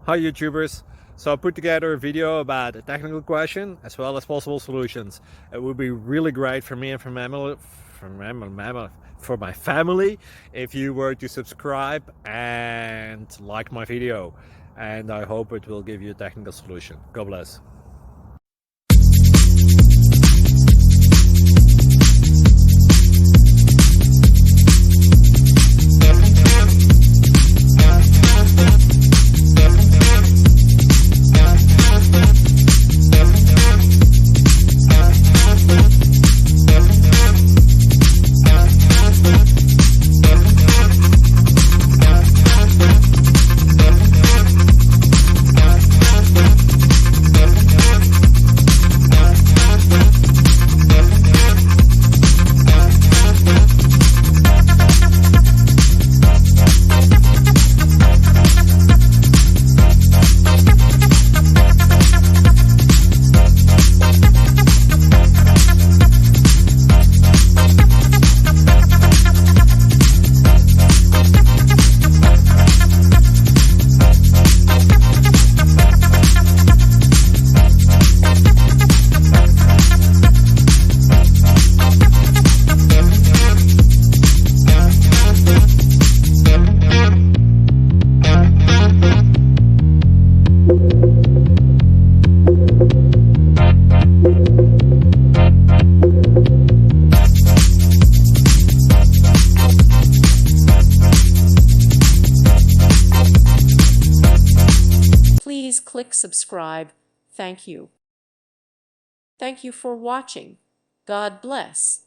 Hi YouTubers! So I put together a video about a technical question as well as possible solutions. It would be really great for me and for my family if you were to subscribe and like my video, and I hope it will give you a technical solution. God bless. Please click subscribe. Thank you. Thank you for watching. God bless.